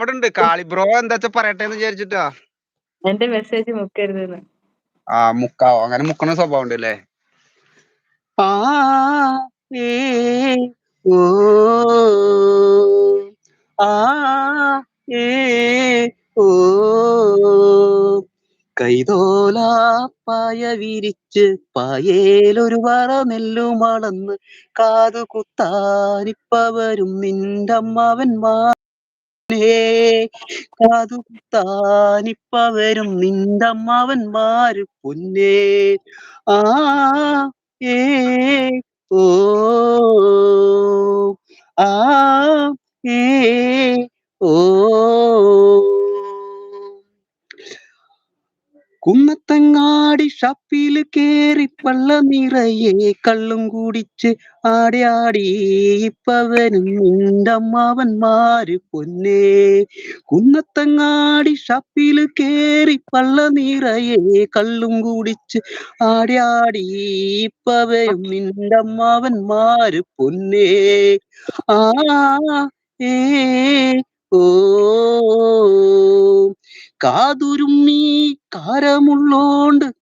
ഇവിടുണ്ട്. കാളി bro എന്താച്ചാ പറയട്ടെന്ന് വിചാരിച്ചിട്ടാ. എന്റെ മെസ്സേജ് മുക്കരുതെന്ന്. മുക്കാവോ? അങ്ങനെ മുക്കണ സ്വഭാവം ഉണ്ടല്ലേ? ആ ഏ ഓ ആ ഏ ഓ കൈതോലാപ്പായ വിരിച്ച് പായേലൊരു പറ നെല്ലുമളന്ന് കാതു കുത്താനിപ്പവരും നിന്റമ്മാവന്മാർ കാതു കുത്താനിപ്പവരും നിന്റമ്മാവന്മാര് പൊന്നേ ആ ഏ ഓ ആ ഏ ഓ കുന്നത്തങ്ങാടി ഷപ്പില് കേറി പള്ള നിറയെ കള്ളും കുടിച്ച് ആടി ആടി ഇപ്പവനും നിന്റമ്മാവന്മാര് പൊന്നേ കുന്നത്തങ്ങാടി ഷപ്പില് കേറി പള്ള നിറയെ കള്ളും കുടിച്ച് ആടി ആടി ഇപ്പവരും നിന്റമ്മാവന്മാര് പൊന്നേ ആ ഏ ഓ കാതുരുമ്മി കാരമുള്ളോണ്ട്